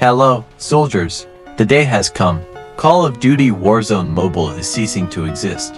Hello, soldiers. The day has come. Call of Duty Warzone Mobile is ceasing to exist.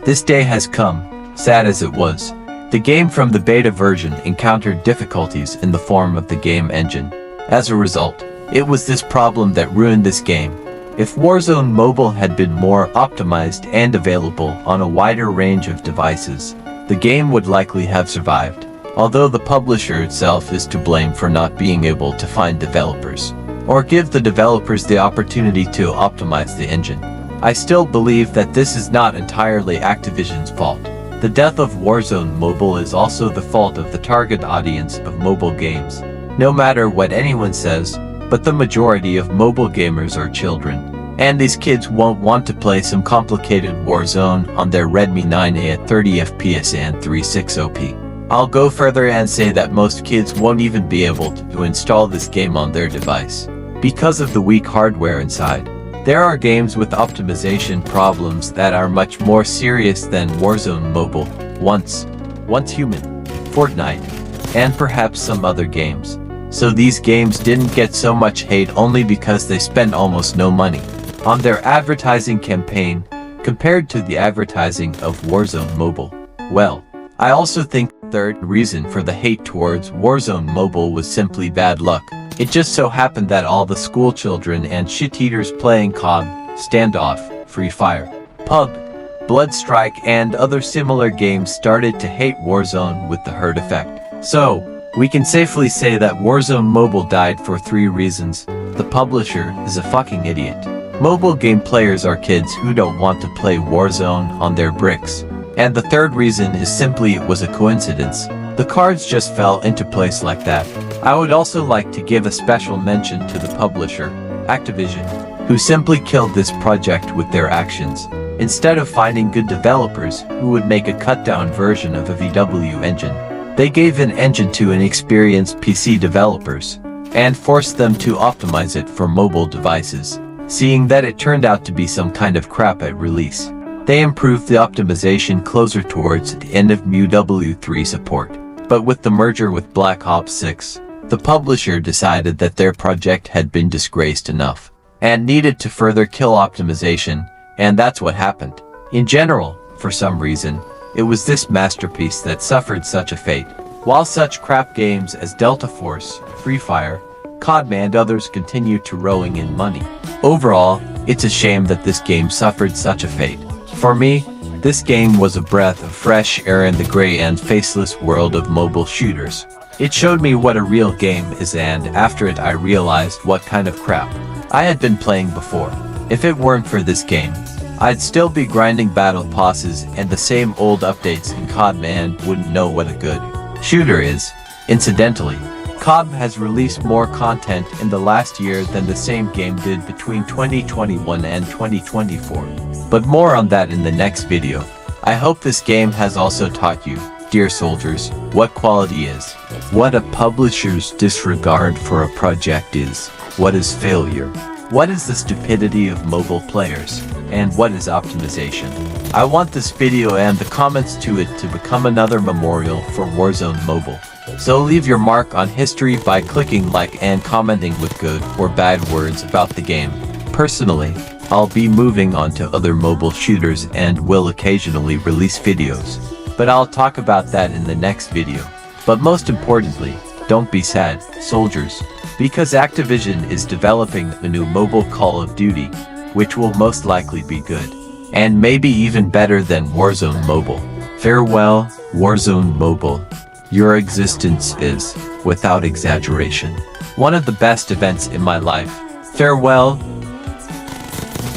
This day has come, sad as it was. The game from the beta version encountered difficulties in the form of the game engine. As a result, it was this problem that ruined this game. If Warzone Mobile had been more optimized and available on a wider range of devices, the game would likely have survived, although the publisher itself is to blame for not being able to find developers, or give the developers the opportunity to optimize the engine. I still believe that this is not entirely Activision's fault. The death of Warzone Mobile is also the fault of the target audience of mobile games. No matter what anyone says, but the majority of mobile gamers are children. And these kids won't want to play some complicated Warzone on their Redmi 9A at 30 FPS and 360p. I'll go further and say that most kids won't even be able to install this game on their device, because of the weak hardware inside. There are games with optimization problems that are much more serious than Warzone Mobile, Once Human, Fortnite, and perhaps some other games. So these games didn't get so much hate only because they spent almost no money on their advertising campaign compared to the advertising of Warzone Mobile. Well, I also think the third reason for the hate towards Warzone Mobile was simply bad luck. It just so happened that all the school children and shit-eaters playing COD, Standoff, Free Fire, PUBG, Bloodstrike and other similar games started to hate Warzone with the herd effect. So, we can safely say that Warzone Mobile died for 3 reasons. The publisher is a fucking idiot. Mobile game players are kids who don't want to play Warzone on their bricks. And the third reason is simply it was a coincidence. The cards just fell into place like that. I would also like to give a special mention to the publisher, Activision, who simply killed this project with their actions. Instead of finding good developers who would make a cut-down version of a VW engine, they gave an engine to inexperienced PC developers and forced them to optimize it for mobile devices. Seeing that it turned out to be some kind of crap at release, they improved the optimization closer towards the end of MW3 support. But with the merger with Black Ops 6, the publisher decided that their project had been disgraced enough and needed to further kill optimization, and that's what happened. In general, for some reason, it was this masterpiece that suffered such a fate, while such crap games as Delta Force, Free Fire, COD and others continue to rowing in money. Overall, it's a shame that this game suffered such a fate. For me, this game was a breath of fresh air in the gray and faceless world of mobile shooters. It showed me what a real game is, and after it I realized what kind of crap I had been playing before. If it weren't for this game, I'd still be grinding battle passes and the same old updates in COD and wouldn't know what a good shooter is. Incidentally, COD has released more content in the last year than the same game did between 2021 and 2024. But more on that in the next video. I hope this game has also taught you, dear soldiers, what quality is, what a publisher's disregard for a project is, what is failure, what is the stupidity of mobile players, and what is optimization. I want this video and the comments to it to become another memorial for Warzone Mobile. So leave your mark on history by clicking like and commenting with good or bad words about the game. Personally, I'll be moving on to other mobile shooters and will occasionally release videos, but I'll talk about that in the next video. But most importantly, don't be sad, soldiers, because Activision is developing a new mobile Call of Duty, which will most likely be good, and maybe even better than Warzone Mobile. Farewell, Warzone Mobile. Your existence is, without exaggeration, one of the best events in my life. Farewell,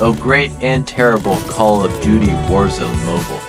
oh great and terrible Call of Duty Warzone Mobile.